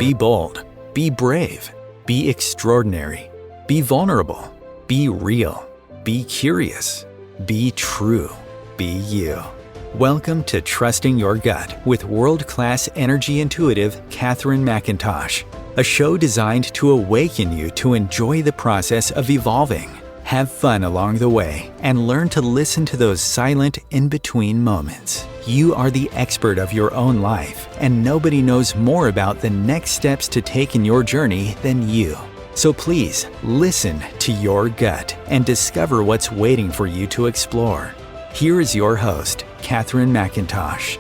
Be bold. Be brave. Be extraordinary. Be vulnerable. Be real. Be curious. Be true. Be you. Welcome to Trusting Your Gut with world-class energy intuitive Catherine McIntosh, a show designed to awaken you to enjoy the process of evolving, have fun along the way, and learn to listen to those silent in-between moments. You are the expert of your own life, and nobody knows more about the next steps to take in your journey than you. So please, listen to your gut and discover what's waiting for you to explore. Here is your host, Catherine McIntosh.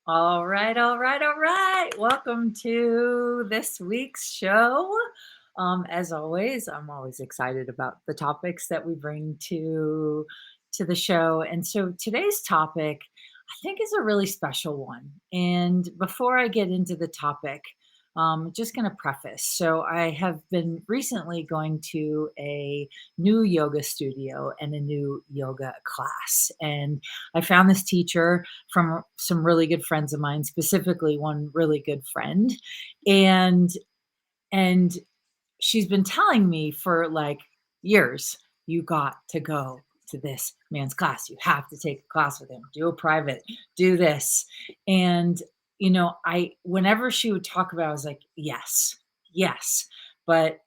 All right. Welcome to this week's show. As always, I'm always excited about the topics that we bring to the show. And so today's topic, I think, is a really special one. And before I get into the topic, just going to preface. So I have been recently going to a new yoga studio and a new yoga class. And I found this teacher from some really good friends of mine, specifically one really good friend. And and she's been telling me for like years, you got to go to this man's class. You have to take a class with him, do a private, do this. And, whenever she would talk about it, I was like, yes, yes. But,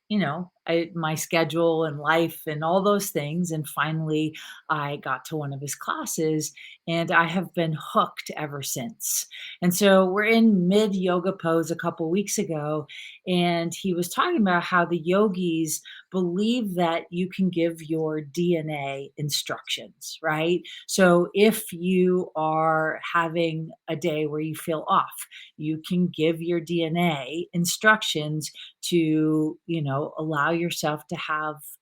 my schedule and life and all those things. And finally, I got to one of his classes and I have been hooked ever since. And so we're in mid yoga pose a couple weeks ago, and he was talking about how the yogis believe that you can give your DNA instructions, right? So if you are having a day where you feel off, you can give your DNA instructions to, allow yourself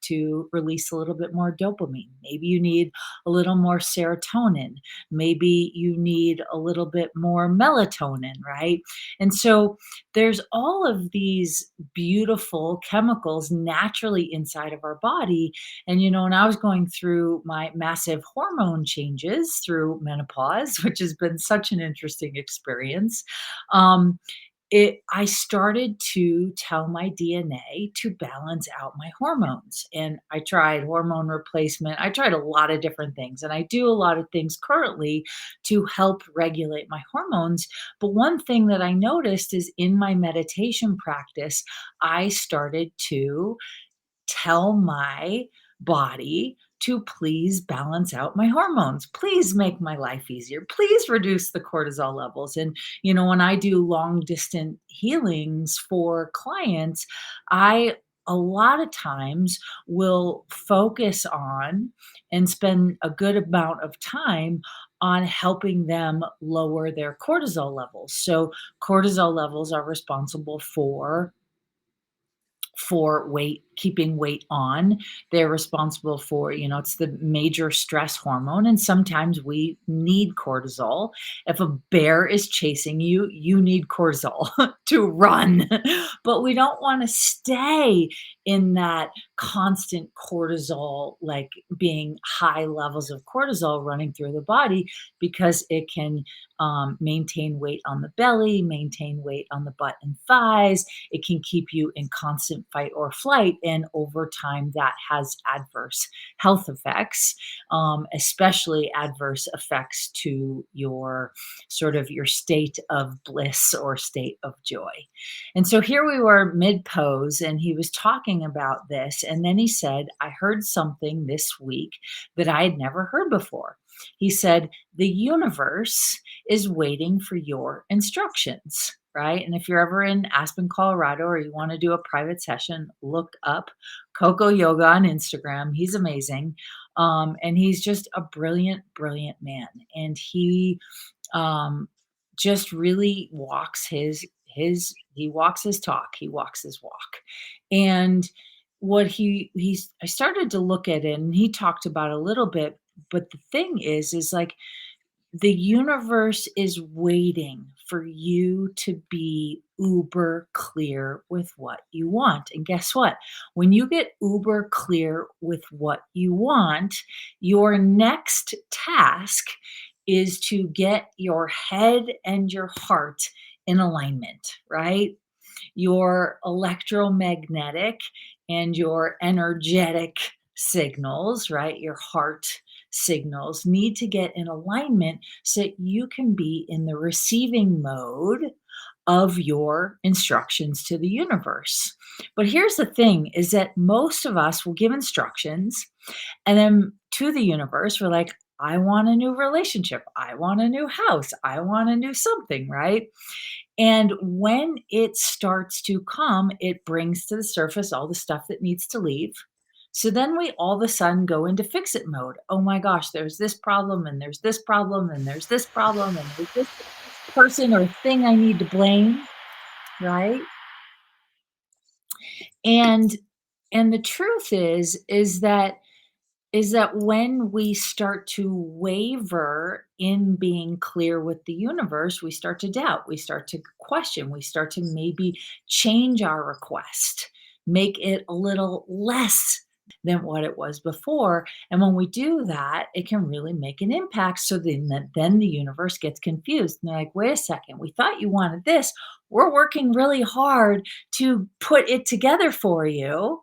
to release a little bit more dopamine. Maybe you need a little more serotonin. Maybe you need a little bit more melatonin, right? And so there's all of these beautiful chemicals naturally inside of our body. And, when I was going through my massive hormone changes through menopause, which has been such an interesting experience, I started to tell my DNA to balance out my hormones. And I tried hormone replacement. I tried a lot of different things. And I do a lot of things currently to help regulate my hormones. But one thing that I noticed is in my meditation practice, I started to tell my body to please balance out my hormones. Please make my life easier. Please reduce the cortisol levels. And, when I do long distance healings for clients, I a lot of times will focus on and spend a good amount of time on helping them lower their cortisol levels. So cortisol levels are responsible for weight, keeping weight on. They're responsible for, it's the major stress hormone. And sometimes we need cortisol. If a bear is chasing you, you need cortisol to run. But we don't want to stay in that constant cortisol, like being high levels of cortisol running through the body, because it can maintain weight on the belly, maintain weight on the butt and thighs. It can keep you in constant fight or flight. And over time, that has adverse health effects, especially adverse effects to your your state of bliss or state of joy. And so here we were mid pose, and he was talking about this. And then he said, I heard something this week that I had never heard before. He said, the universe is waiting for your instructions, right? And if you're ever in Aspen, Colorado, or you want to do a private session, look up Coco Yoga on Instagram. He's amazing. And he's just a brilliant, brilliant man. And he just really walks he walks his talk, he walks his walk. And what I started to look at it, and he talked about a little bit, but the thing is like the universe is waiting for you to be uber clear with what you want. And guess what? When you get uber clear with what you want, your next task is to get your head and your heart in alignment, right? Your electromagnetic and your energetic signals, right? Your heart signals need to get in alignment so that you can be in the receiving mode of your instructions to the universe. But here's the thing is that most of us will give instructions and then to the universe we're like, I want a new relationship. I want a new house. I want a new something, right? And when it starts to come, it brings to the surface all the stuff that needs to leave. So then we all of a sudden go into fix it mode. Oh my gosh, there's this problem, and there's this problem, and there's this problem, and there's this person or thing I need to blame, right? And the truth is that when we start to waver in being clear with the universe, we start to doubt, we start to question, we start to maybe change our request, make it a little less than what it was before. And when we do that, it can really make an impact. So then the universe gets confused. And they're like, wait a second, we thought you wanted this. We're working really hard to put it together for you,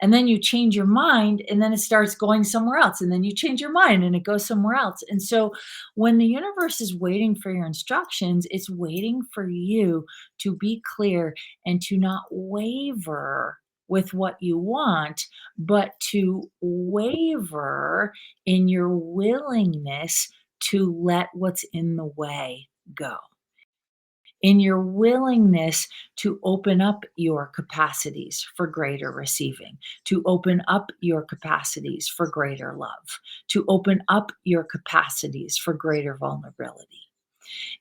and then you change your mind and then it starts going somewhere else, and then you change your mind and it goes somewhere else. And so when the universe is waiting for your instructions, it's waiting for you to be clear and to not waver with what you want, but to waver in your willingness to let what's in the way go, in your willingness to open up your capacities for greater receiving, to open up your capacities for greater love, to open up your capacities for greater vulnerability.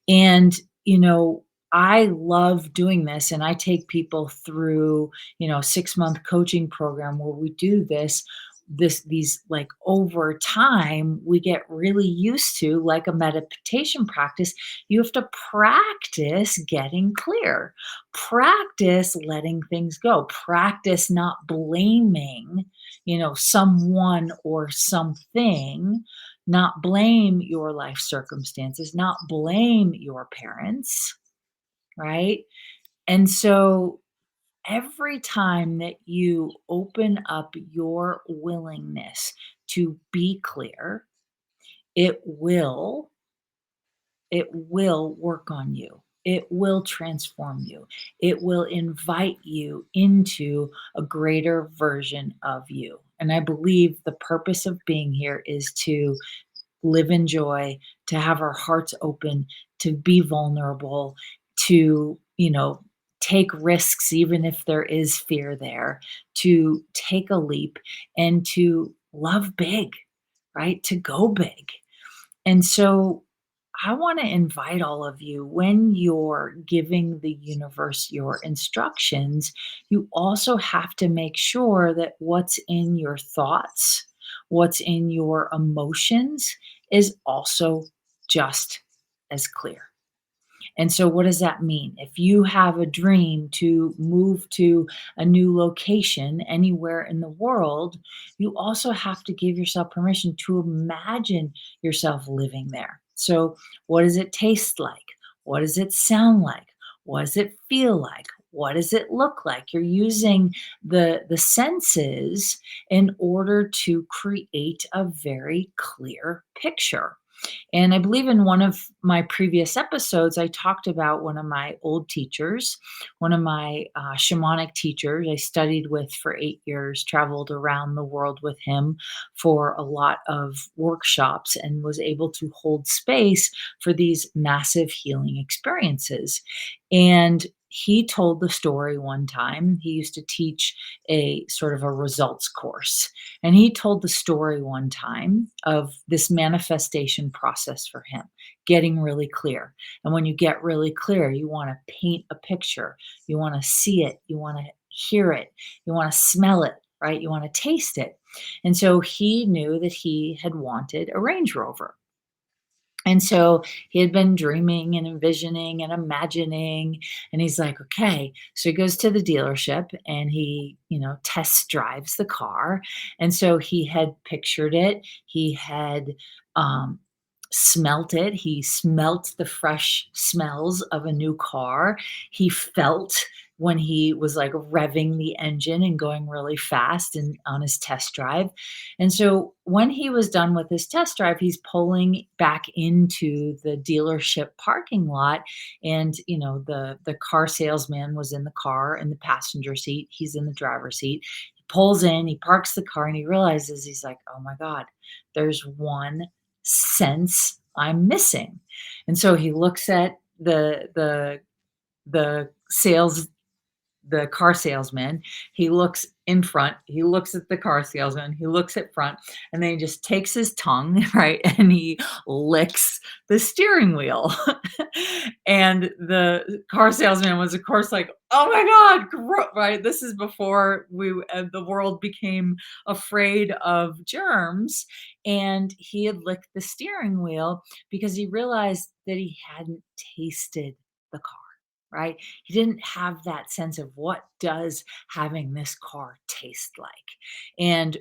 And, you know, I love doing this, and I take people through, 6-month coaching program where we do these like over time we get really used to, like a meditation practice. You have to practice getting clear, practice letting things go, practice not blaming, someone or something, not blame your life circumstances, not blame your parents, right? And so every time that you open up your willingness to be clear, it will it will work on you. It will transform you. It will invite you into a greater version of you. And I believe the purpose of being here is to live in joy, to have our hearts open, to be vulnerable, to, take risks, even if there is fear there, to take a leap and to love big, right? To go big. And so I want to invite all of you, when you're giving the universe your instructions, you also have to make sure that what's in your thoughts, what's in your emotions is also just as clear. And so, what does that mean? If you have a dream to move to a new location anywhere in the world, you also have to give yourself permission to imagine yourself living there. So, what does it taste like? What does it sound like? What does it feel like? What does it look like? You're using the senses in order to create a very clear picture. And I believe in one of my previous episodes, I talked about one of my old teachers, one of my shamanic teachers I studied with for 8 years, traveled around the world with him for a lot of workshops, and was able to hold space for these massive healing experiences. And he told the story one time. He used to teach a sort of a results course. And he told the story one time of this manifestation process for him, getting really clear. And when you get really clear, you want to paint a picture, you want to see it, you want to hear it, you want to smell it, right? You want to taste it. And so he knew that he had wanted a Range Rover. And so he had been dreaming and envisioning and imagining. And he's like, okay. So he goes to the dealership and he, test drives the car. And so he had pictured it. He had um, smelt it. He smelt the fresh smells of a new car. He felt when he was like revving the engine and going really fast and on his test drive. And so when he was done with his test drive, he's pulling back into the dealership parking lot, and the car salesman was in the car in the passenger seat. He's in the driver's seat. He pulls in, he parks the car, and he realizes, he's like, "Oh my god, there's one sense I'm missing." And so he looks at the sales the car salesman, he looks in front, he looks at the car salesman, he looks at front, and then he just takes his tongue, right, and he licks the steering wheel. And the car salesman was, of course, like, "Oh my god, right?" This is before the world became afraid of germs, and he had licked the steering wheel because he realized that he hadn't tasted the car, right? He didn't have that sense of what does having this car taste like. And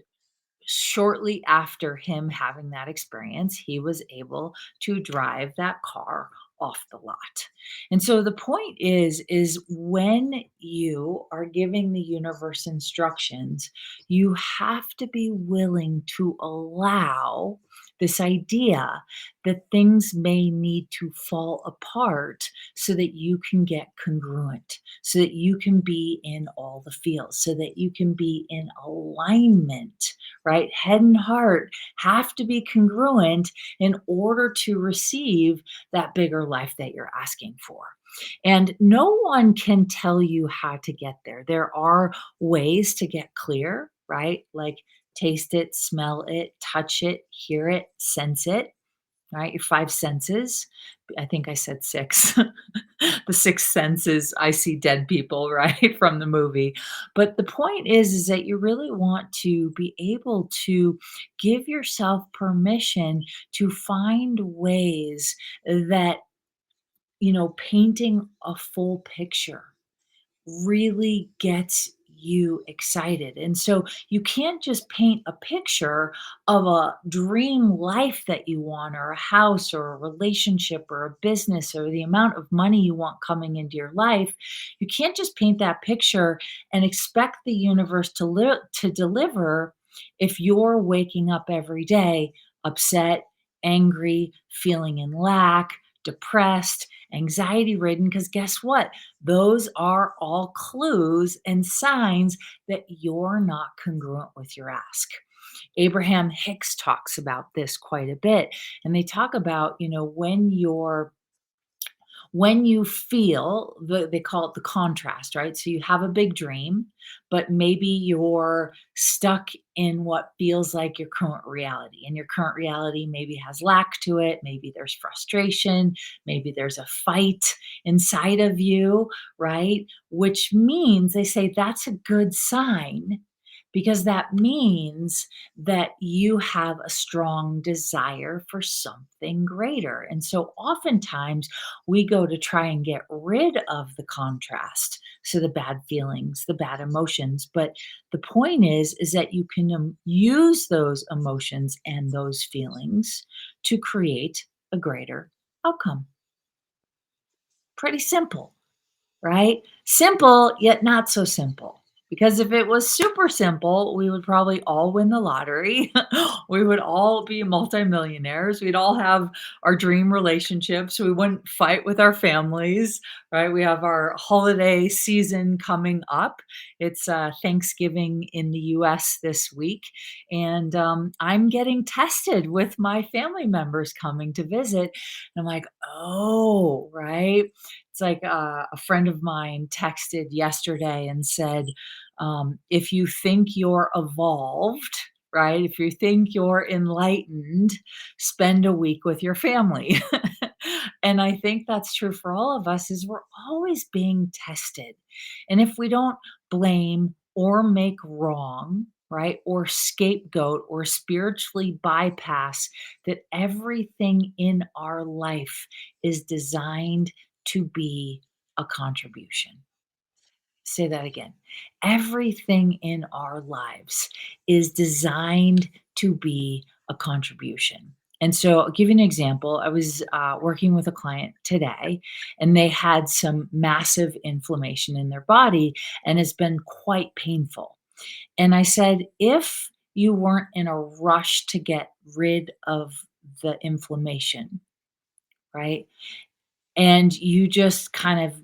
shortly after him having that experience, he was able to drive that car off the lot. And so the point is when you are giving the universe instructions, you have to be willing to allow this idea that things may need to fall apart so that you can get congruent, so that you can be in all the fields, so that you can be in alignment, right? Head and heart have to be congruent in order to receive that bigger life that you're asking for. And no one can tell you how to get there. There are ways to get clear, right? Like taste it, smell it, touch it, hear it, sense it, right? Your five senses. I think I said six. The sixth sense is I see dead people, right? From the movie. But the point is that you really want to be able to give yourself permission to find ways that, painting a full picture really gets you excited. And so you can't just paint a picture of a dream life that you want, or a house, or a relationship, or a business, or the amount of money you want coming into your life. You can't just paint that picture and expect the universe to deliver if you're waking up every day upset, angry, feeling in lack, depressed, anxiety ridden, because guess what? Those are all clues and signs that you're not congruent with your ask. Abraham Hicks talks about this quite a bit. And they talk about, when you feel they call it the contrast, right? So you have a big dream, but maybe you're stuck in what feels like your current reality. And your current reality maybe has lack to it. Maybe there's frustration. Maybe there's a fight inside of you, right? Which means they say that's a good sign, because that means that you have a strong desire for something greater. And so oftentimes we go to try and get rid of the contrast, so the bad feelings, the bad emotions. But the point is that you can use those emotions and those feelings to create a greater outcome. Pretty simple, right? Simple, yet not so simple. Because if it was super simple, we would probably all win the lottery. We would all be multimillionaires. We'd all have our dream relationships. We wouldn't fight with our families, right? We have our holiday season coming up. It's Thanksgiving in the US this week. And I'm getting tested with my family members coming to visit. And I'm like, oh, right? It's like a friend of mine texted yesterday and said, if you think you're evolved, right? If you think you're enlightened, spend a week with your family. And I think that's true for all of us, is we're always being tested. And if we don't blame or make wrong, right? Or scapegoat or spiritually bypass that everything in our life is designed to be a contribution. Say that again. Everything in our lives is designed to be a contribution. And so I'll give you an example. I was working with a client today, and they had some massive inflammation in their body, and it's been quite painful. And I said, if you weren't in a rush to get rid of the inflammation, right? And you just kind of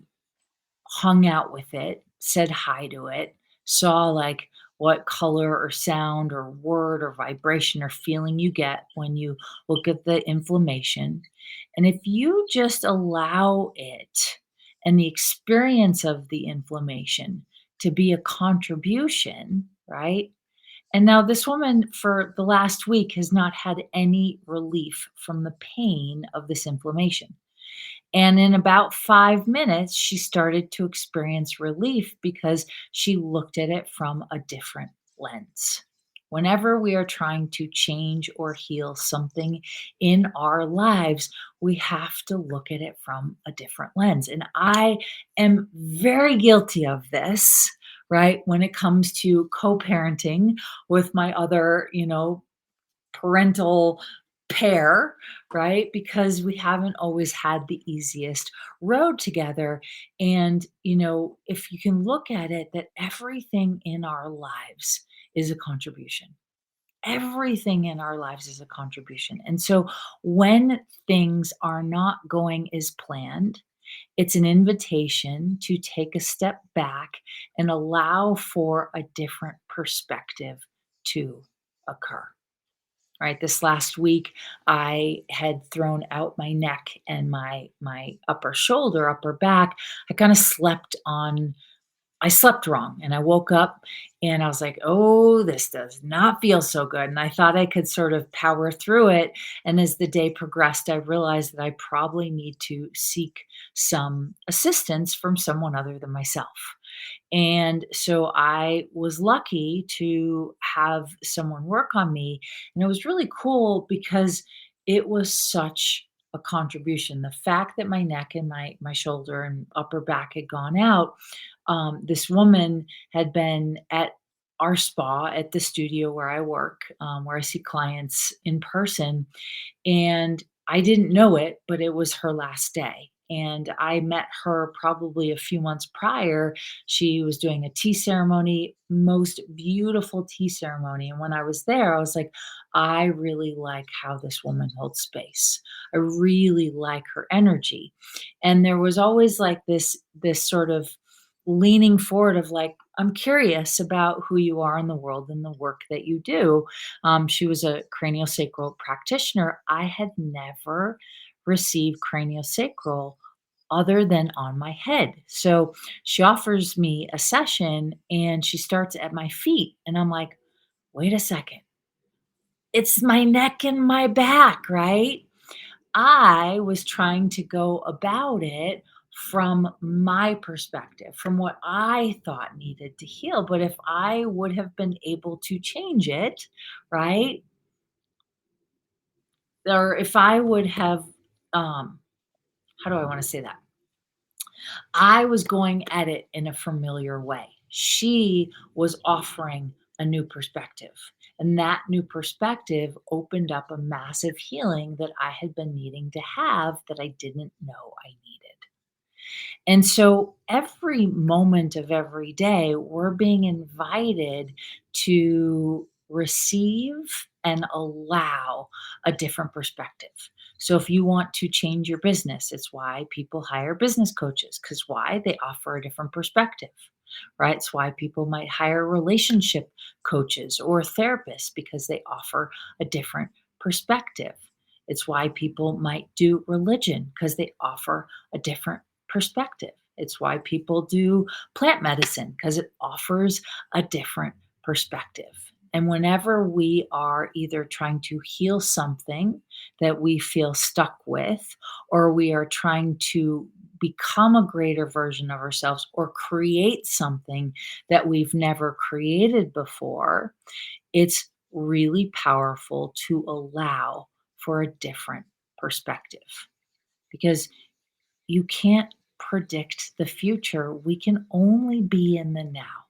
hung out with it, said hi to it, saw like what color or sound or word or vibration or feeling you get when you look at the inflammation. And if you just allow it and the experience of the inflammation to be a contribution, right? And now this woman for the last week has not had any relief from the pain of this inflammation. And in about 5 minutes, she started to experience relief because she looked at it from a different lens. Whenever we are trying to change or heal something in our lives, we have to look at it from a different lens. And I am very guilty of this, right? When it comes to co parenting with my other, parental pair, right? Because we haven't always had the easiest road together. And, if you can look at it, that everything in our lives is a contribution. Everything in our lives is a contribution. And so when things are not going as planned, it's an invitation to take a step back and allow for a different perspective to occur. Right, this last week, I had thrown out my neck and my upper shoulder, upper back. I slept wrong, and I woke up and I was like, "Oh, this does not feel so good." And I thought I could sort of power through it, and as the day progressed, I realized that I probably need to seek some assistance from someone other than myself. And so I was lucky to have someone work on me. And it was really cool because it was such a contribution. The fact that my neck and my shoulder and upper back had gone out, this woman had been at our spa at the studio where I work, where I see clients in person, and I didn't know it, but it was her last day. And I met her probably a few months prior. She was doing a tea ceremony, most beautiful tea ceremony. And when I was there, I was like, I really like how this woman holds space. I really like her energy. And there was always like this sort of leaning forward of like, I'm curious about who you are in the world and the work that you do. She was a craniosacral practitioner. I had never received craniosacral other than on my head. So she offers me a session and she starts at my feet. And I'm like, wait a second, it's my neck and my back, right? I was trying to go about it from my perspective, from what I thought needed to heal. But if I would have been able to change it, right? Or if I would have, um, how do I want to say that? I was going at it in a familiar way. She was offering a new perspective. And that new perspective opened up a massive healing that I had been needing to have that I didn't know I needed. And so every moment of every day, we're being invited to receive and allow a different perspective. So if you want to change your business, it's why people hire business coaches, because why? They offer a different perspective, right? It's why people might hire relationship coaches or therapists because they offer a different perspective. It's why people might do religion because they offer a different perspective. It's why people do plant medicine because it offers a different perspective. And whenever we are either trying to heal something that we feel stuck with, or we are trying to become a greater version of ourselves or create something that we've never created before, it's really powerful to allow for a different perspective because you can't predict the future. We can only be in the now,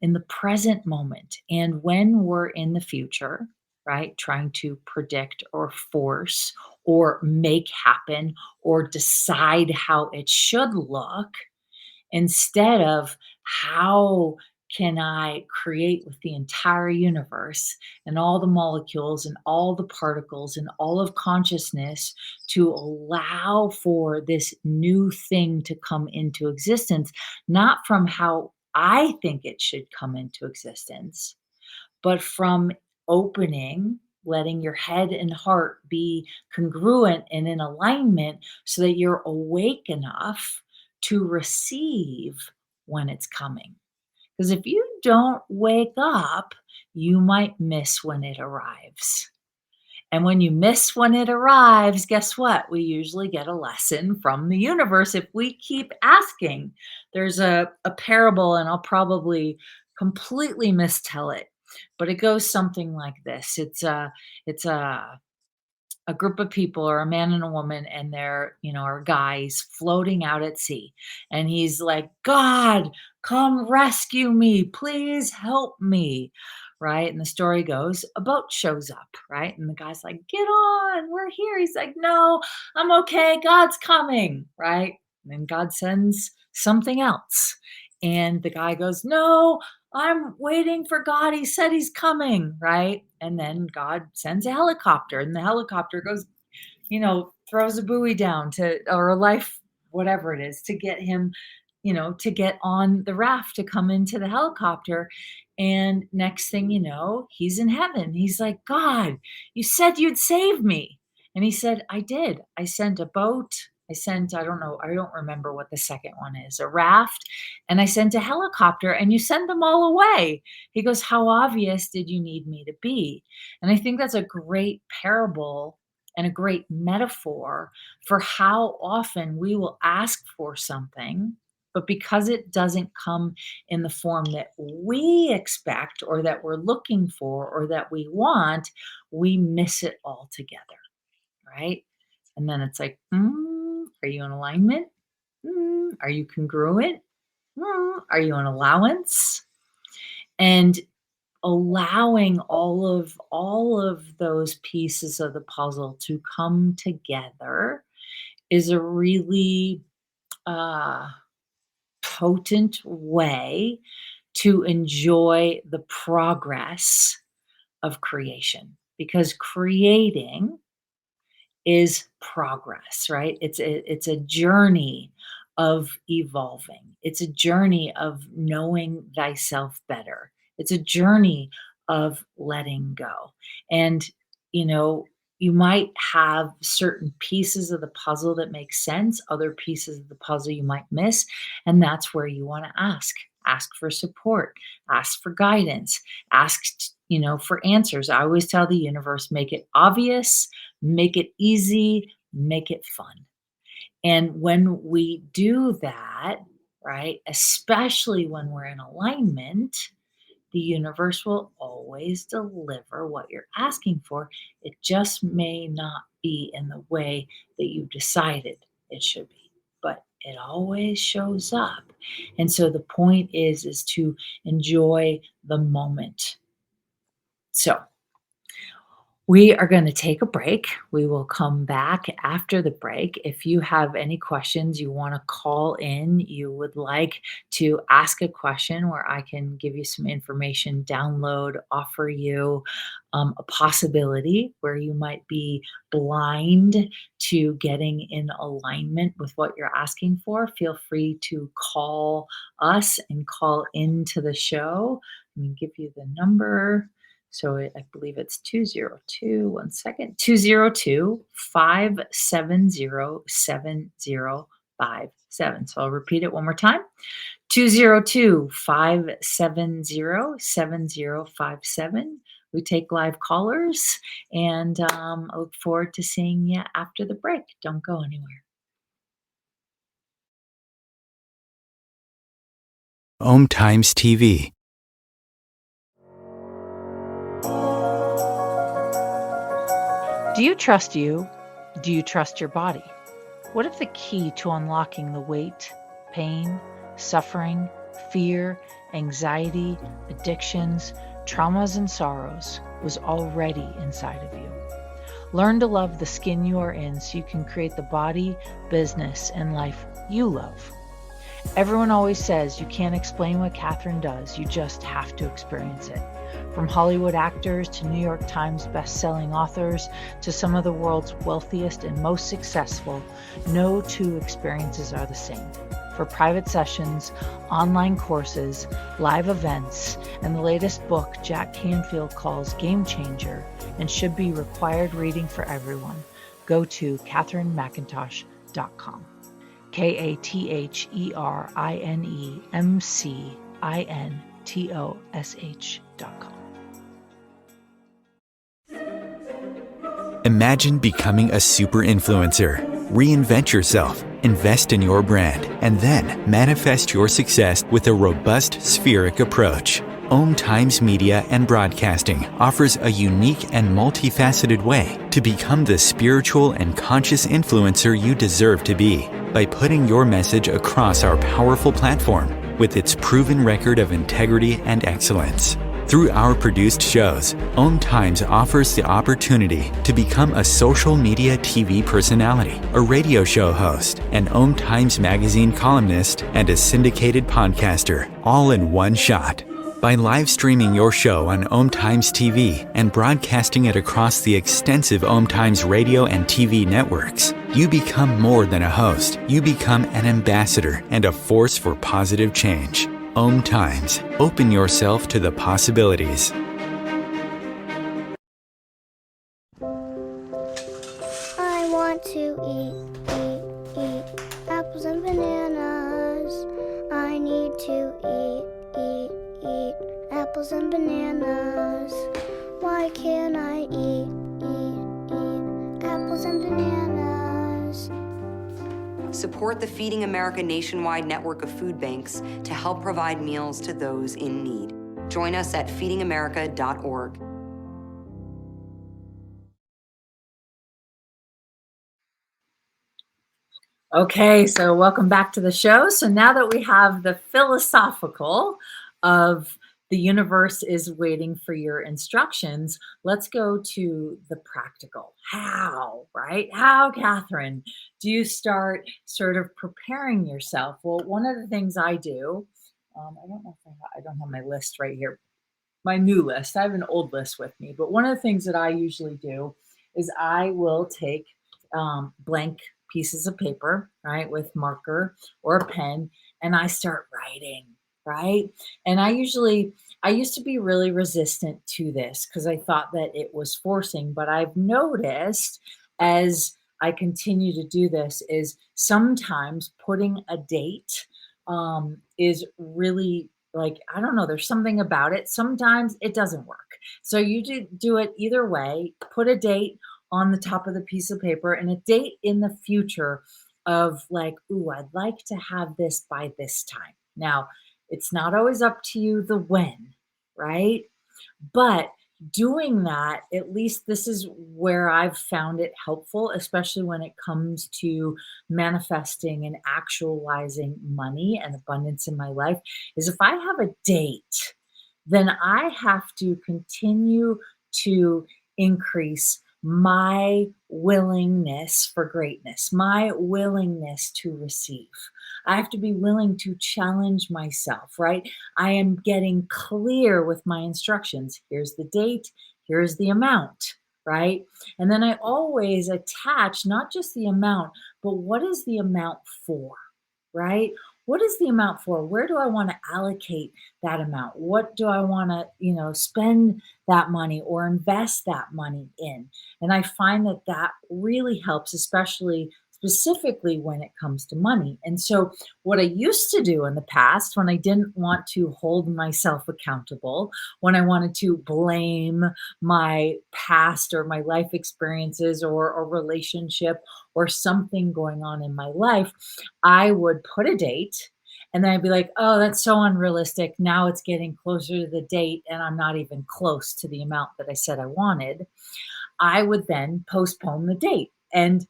in the present moment. And when we're in the future, right? Trying to predict or force or make happen or decide how it should look, instead of how can I create with the entire universe and all the molecules and all the particles and all of consciousness to allow for this new thing to come into existence, not from how I think it should come into existence, but from opening, letting your head and heart be congruent and in alignment so that you're awake enough to receive when it's coming. Because if you don't wake up, you might miss when it arrives. And when you miss when it arrives, guess what? We usually get a lesson from the universe if we keep asking. There's a parable, and I'll probably completely mistell it, but it goes something like this. It's a group of people, or a man and a woman, and they're, are guys floating out at sea. And he's like, God, come rescue me. Please help me. Right. And the story goes, a boat shows up. Right. And the guy's like, get on. We're here. He's like, no, I'm okay. God's coming. Right. And then God sends something else. And the guy goes, no, I'm waiting for God. He said he's coming, right? And then God sends a helicopter, and the helicopter goes, throws a buoy down or a life, whatever it is, to get him, to get on the raft to come into the helicopter. And next thing you know, he's in heaven. He's like, God, you said you'd save me. And he said, I did. I sent a boat. I don't know, I don't remember what the second one is, a raft, and I sent a helicopter, and you sent them all away. He goes, how obvious did you need me to be? And I think that's a great parable and a great metaphor for how often we will ask for something, but because it doesn't come in the form that we expect or that we're looking for or that we want, we miss it altogether, right? And then it's like, are you in alignment? Are you congruent? Are you in allowance? And allowing all of those pieces of the puzzle to come together is a really uh, potent way to enjoy the progress of creation, because creating is progress, right? It's a journey of evolving. It's a journey of knowing thyself better. It's a journey of letting go. And you know, you might have certain pieces of the puzzle that make sense, other pieces of the puzzle you might miss, and that's where you want to ask. Ask for support, ask for guidance, ask for answers. I always tell the universe, make it obvious, make it easy, make it fun. And when we do that, right, especially when we're in alignment, the universe will always deliver what you're asking for. It just may not be in the way that you decided it should be, but it always shows up. And so the point is to enjoy the moment. So we are going to take a break. We will come back after the break. If you have any questions, you want to call in, you would like to ask a question where I can give you some information, download, offer you a possibility where you might be blind to getting in alignment with what you're asking for, feel free to call us and call into the show. Let me give you the number. So I believe it's 202, 202-570-7057. So I'll repeat it one more time. 202-570-7057. We take live callers, and I look forward to seeing you after the break. Don't go anywhere. Om Times TV. Do you trust you? Do you trust your body? What if the key to unlocking the weight, pain, suffering, fear, anxiety, addictions, traumas, and sorrows was already inside of you. Learn to love the skin you are in so you can create the body, business, and life you love. Everyone always says you can't explain what Catherine does, you just have to experience it. From Hollywood actors to New York Times best-selling authors to some of the world's wealthiest and most successful, no two experiences are the same. For private sessions, online courses, live events, and the latest book Jack Canfield calls Game Changer and should be required reading for everyone, go to katherinemcintosh.com. KatherineMcintosh.com. Imagine becoming a super influencer. Reinvent yourself, invest in your brand, and then manifest your success with a robust spheric approach. Om Times Media and Broadcasting offers a unique and multifaceted way to become the spiritual and conscious influencer you deserve to be by putting your message across our powerful platform with its proven record of integrity and excellence. Through our produced shows, Om Times offers the opportunity to become a social media TV personality, a radio show host, an Om Times magazine columnist, and a syndicated podcaster, all in one shot. By live streaming your show on Om Times TV and broadcasting it across the extensive Om Times radio and TV networks, you become more than a host. You become an ambassador and a force for positive change. Om Times. Open yourself to the possibilities. I want to eat apples and bananas. I need to eat apples and bananas. Why can't I eat apples and bananas? Support the Feeding America nationwide network of food banks to help provide meals to those in need. Join us at feedingamerica.org. Okay, so welcome back to the show. So now that we have the philosophical of the universe is waiting for your instructions, let's go to the practical. How, right? How, Catherine, do you start sort of preparing yourself? Well, one of the things I do, I don't know if I don't have my list right here, my new list. I have an old list with me, but one of the things that I usually do is I will take blank pieces of paper, right, with marker or a pen, and I start writing, right? And I used to be really resistant to this because I thought that it was forcing, but I've noticed as I continue to do this is sometimes putting a date is really like, I don't know, there's something about it. Sometimes it doesn't work. So you do it either way, put a date on the top of the piece of paper and a date in the future of like, ooh, I'd like to have this by this time. Now, it's not always up to you the when, right? But doing that, at least this is where I've found it helpful, especially when it comes to manifesting and actualizing money and abundance in my life, is if I have a date, then I have to continue to increase my willingness for greatness, my willingness to receive. I have to be willing to challenge myself, right? I am getting clear with my instructions. Here's the date, here's the amount, right? And then I always attach not just the amount, but what is the amount for, right? What is the amount for? Where do I want to allocate that amount? What do I want to, spend that money or invest that money in? And I find that that really helps, especially specifically when it comes to money. And so what I used to do in the past when I didn't want to hold myself accountable, when I wanted to blame my past or my life experiences or a relationship or something going on in my life, I would put a date and then I'd be like, oh, that's so unrealistic. Now it's getting closer to the date and I'm not even close to the amount that I said I wanted. I would then postpone the date and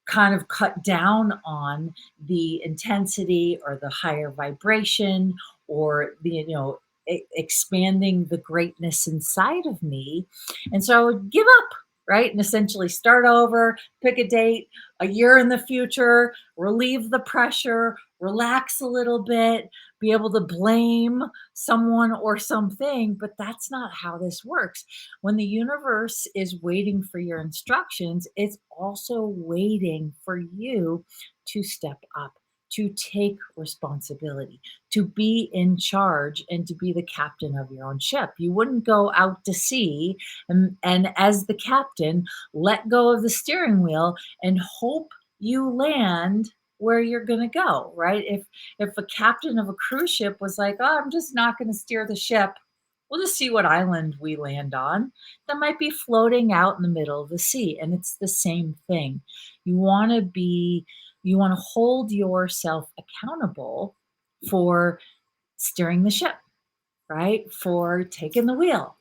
kind of cut down on the intensity or the higher vibration or the expanding the greatness inside of me. And so I would give up, right? And essentially start over, pick a date, a year in the future, relieve the pressure, relax a little bit, be able to blame someone or something. But that's not how this works. When the universe is waiting for your instructions, it's also waiting for you to step up, to take responsibility, to be in charge, and to be the captain of your own ship. You wouldn't go out to sea and as the captain, let go of the steering wheel and hope you land where you're going to go, right? If a captain of a cruise ship was like, "Oh, I'm just not going to steer the ship. We'll just see what island we land on," that might be floating out in the middle of the sea. And it's the same thing. You want to be, you want to hold yourself accountable for steering the ship, right? For taking the wheel,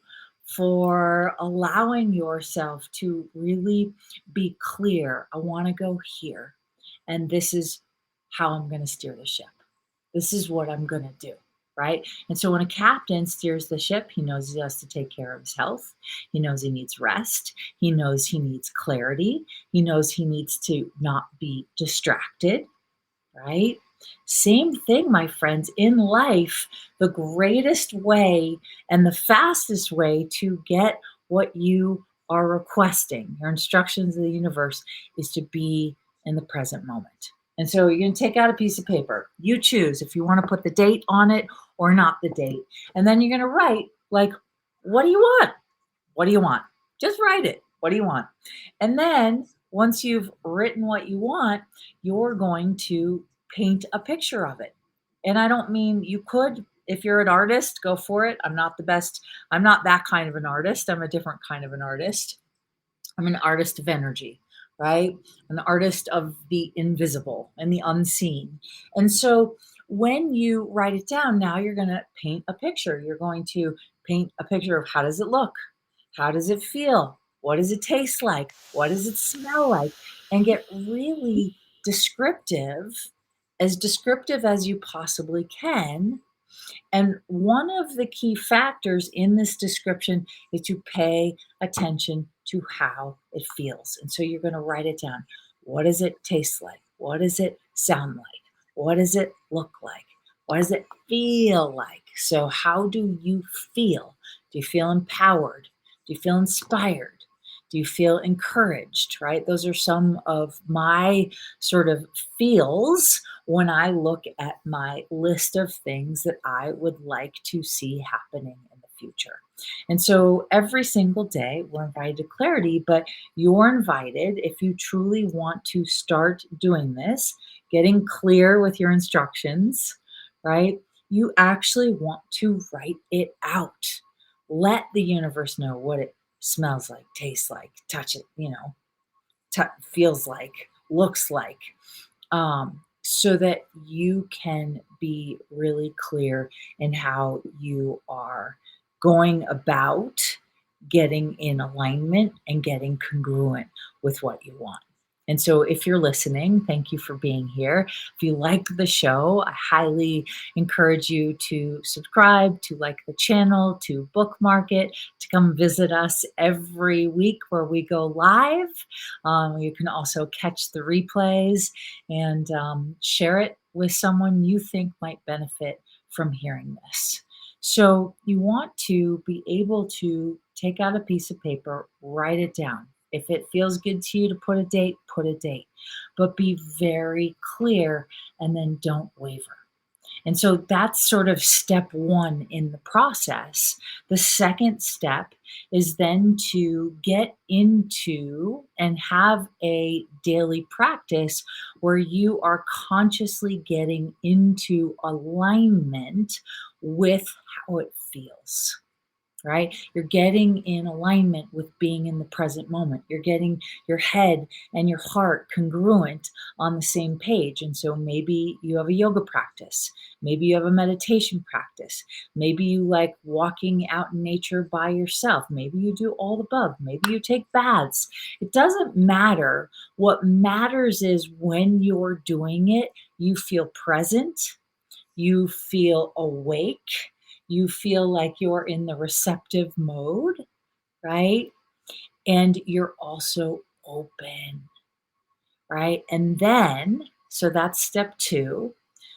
for allowing yourself to really be clear. I want to go here, and this is how I'm going to steer the ship. This is what I'm going to do. Right. And so when a captain steers the ship, he knows he has to take care of his health. He knows he needs rest. He knows he needs clarity. He knows he needs to not be distracted. Right. Same thing, my friends, in life, the greatest way and the fastest way to get what you are requesting, your instructions of the universe, is to be in the present moment. And so you're going to take out a piece of paper. You choose if you want to put the date on it or not the date. And then you're going to write, like, what do you want? What do you want? Just write it. What do you want? And then once you've written what you want, you're going to paint a picture of it. And I don't mean, you could, if you're an artist, go for it. I'm not the best. I'm not that kind of an artist. I'm a different kind of an artist. I'm an artist of energy, right? An artist of the invisible and the unseen. And so when you write it down, now you're going to paint a picture. You're going to paint a picture of, how does it look? How does it feel? What does it taste like? What does it smell like? And get really descriptive as you possibly can. And one of the key factors in this description is to pay attention to how it feels. And so you're going to write it down. What does it taste like? What does it sound like? What does it look like? What does it feel like? So how do you feel? Do you feel empowered? Do you feel inspired? Do you feel encouraged, right? Those are some of my sort of feels when I look at my list of things that I would like to see happening in the future. And so every single day we're invited to clarity, but you're invited, if you truly want to start doing this, getting clear with your instructions, right? You actually want to write it out. Let the universe know what it smells like, tastes like, touch it, feels like, looks like, so that you can be really clear in how you are going about getting in alignment and getting congruent with what you want. And so if you're listening, thank you for being here. If you like the show, I highly encourage you to subscribe, to like the channel, to bookmark it, to come visit us every week where we go live. You can also catch the replays and share it with someone you think might benefit from hearing this. So you want to be able to take out a piece of paper, write it down. If it feels good to you to put a date, put a date. But be very clear and then don't waver. And so that's sort of step one in the process. The second step is then to get into and have a daily practice where you are consciously getting into alignment with how it feels. Right? You're getting in alignment with being in the present moment. You're getting your head and your heart congruent on the same page. And so maybe you have a yoga practice. Maybe you have a meditation practice. Maybe you like walking out in nature by yourself. Maybe you do all the above. Maybe you take baths. It doesn't matter. What matters is when you're doing it, you feel present, you feel awake, you feel like you're in the receptive mode, right? And you're also open, right? And then, so that's step 2.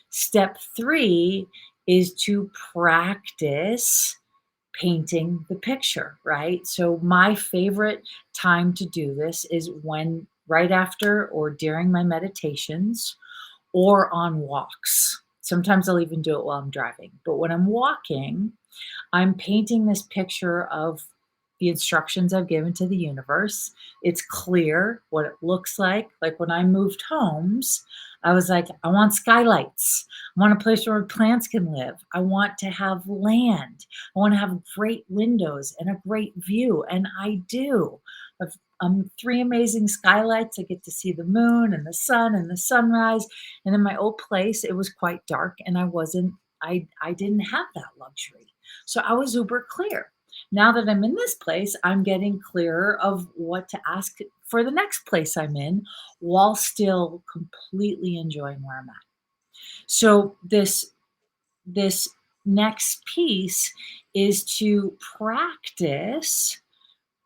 Step 3 is to practice painting the picture, right? So my favorite time to do this is when right after or during my meditations or on walks. Sometimes I'll even do it while I'm driving. But when I'm walking, I'm painting this picture of the instructions I've given to the universe. It's clear what it looks like. Like when I moved homes, I was like, I want skylights. I want a place where plants can live. I want to have land. I want to have great windows and a great view. And I do. I've 3 amazing skylights. I get to see the moon and the sun and the sunrise. And in my old place, it was quite dark and I didn't have that luxury. So I was uber clear. Now that I'm in this place, I'm getting clearer of what to ask for the next place I'm in while still completely enjoying where I'm at. So this next piece is to practice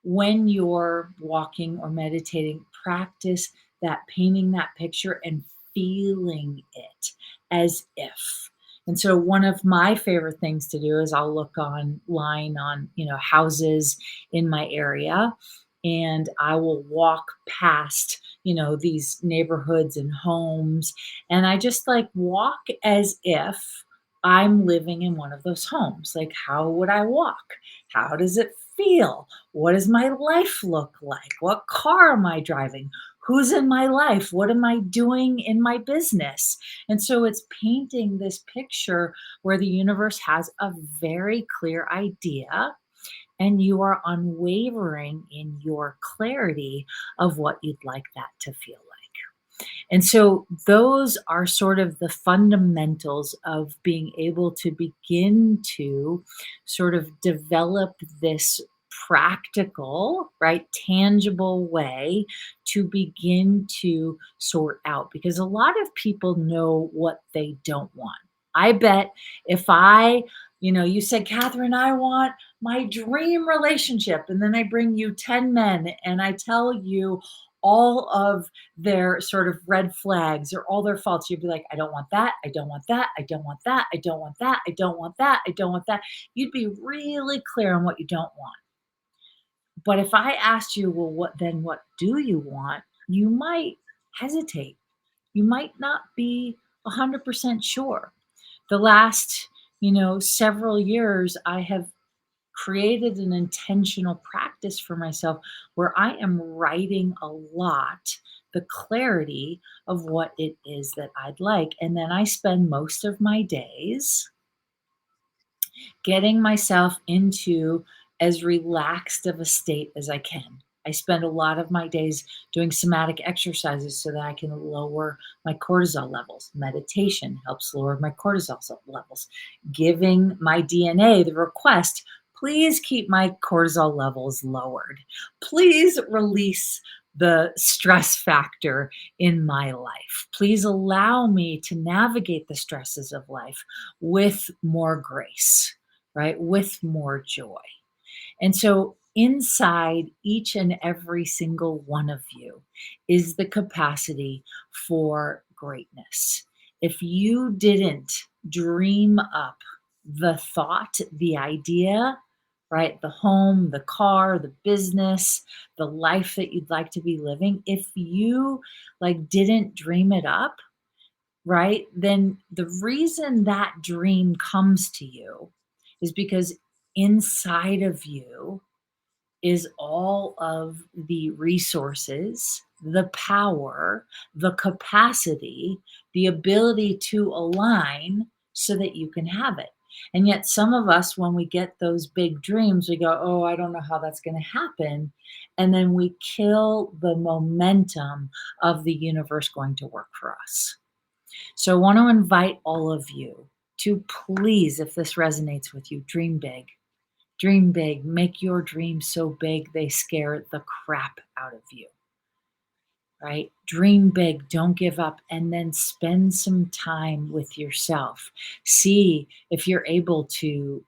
when you're walking or meditating, practice that painting that picture and feeling it as if. And so one of my favorite things to do is I'll look online on, houses in my area and I will walk past, these neighborhoods and homes and I just like walk as if I'm living in one of those homes. Like how would I walk? How does it feel? What does my life look like? What car am I driving? Who's in my life? What am I doing in my business? And so it's painting this picture where the universe has a very clear idea and you are unwavering in your clarity of what you'd like that to feel like. And so those are sort of the fundamentals of being able to begin to sort of develop this practical, right, tangible way to begin to sort out because a lot of people know what they don't want. I bet if you said, Catherine, I want my dream relationship. And then I bring you 10 men and I tell you all of their sort of red flags or all their faults. You'd be like, I don't want that. I don't want that. I don't want that. I don't want that. I don't want that. I don't want that. You'd be really clear on what you don't want. But if I asked you, well, what do you want? You might hesitate. You might not be 100% sure. The last, several years, I have created an intentional practice for myself where I am writing a lot the clarity of what it is that I'd like. And then I spend most of my days getting myself into as relaxed of a state as I can. I spend a lot of my days doing somatic exercises so that I can lower my cortisol levels. Meditation helps lower my cortisol levels. Giving my DNA the request, please keep my cortisol levels lowered. Please release the stress factor in my life. Please allow me to navigate the stresses of life with more grace, right? With more joy. And so inside each and every single one of you is the capacity for greatness. If you didn't dream up the thought, the idea, right? The home, the car, the business, the life that you'd like to be living, if you like didn't dream it up, right? Then the reason that dream comes to you is because inside of you is all of the resources, the power, the capacity, the ability to align so that you can have it. And yet, some of us, when we get those big dreams, we go, oh, I don't know how that's going to happen. And then we kill the momentum of the universe going to work for us. So, I want to invite all of you to please, if this resonates with you, dream big. Dream big. Make your dreams so big they scare the crap out of you. Right? Dream big. Don't give up. And then spend some time with yourself. See if you're able to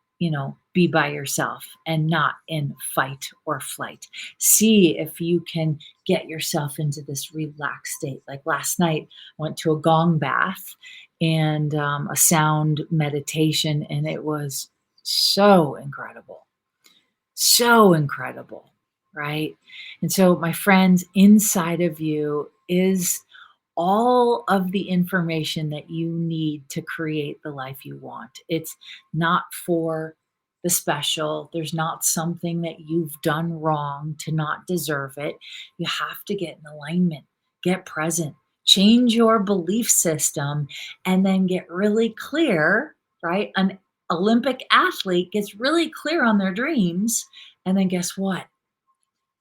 be by yourself and not in fight or flight. See if you can get yourself into this relaxed state. Like last night, I went to a gong bath and a sound meditation, and it was so incredible. So incredible, right? And so, my friends, inside of you is all of the information that you need to create the life you want. It's not for the special. There's not something that you've done wrong to not deserve it. You have to get in alignment, get present, change your belief system, and then get really clear, right? An Olympic athlete gets really clear on their dreams. And then guess what?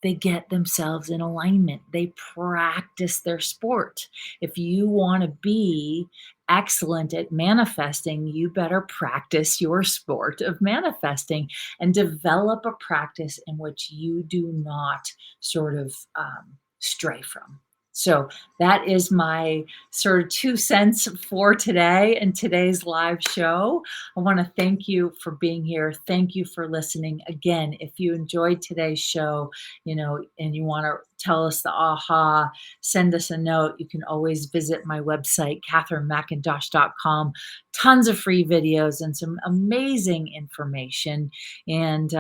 They get themselves in alignment. They practice their sport. If you want to be excellent at manifesting, you better practice your sport of manifesting and develop a practice in which you do not sort of stray from. So that is my sort of 2 cents for today and today's live show. I want to thank you for being here. Thank you for listening. Again, if you enjoyed today's show, and you want to tell us the aha, send us a note. You can always visit my website, katherinemcintosh.com. Tons of free videos and some amazing information. And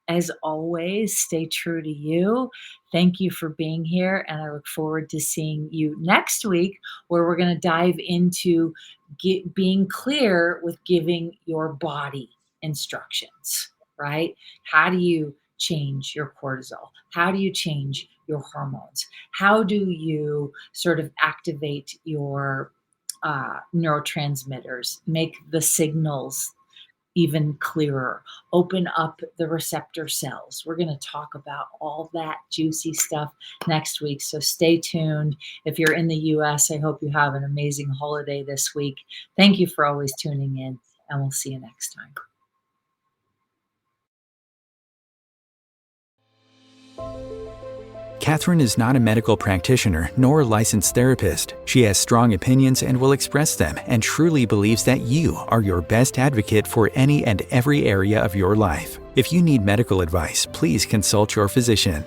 as always, stay true to you. Thank you for being here. And I look forward to seeing you next week, where we're going to dive into being clear with giving your body instructions, right? How do you change your cortisol? How do you change your hormones? How do you sort of activate your neurotransmitters, make the signals even clearer, open up the receptor cells? We're going to talk about all that juicy stuff next week. So stay tuned. If you're in the US, I hope you have an amazing holiday this week. Thank you for always tuning in, and we'll see you next time. Catherine is not a medical practitioner nor a licensed therapist. She has strong opinions and will express them, and truly believes that you are your best advocate for any and every area of your life. If you need medical advice, please consult your physician.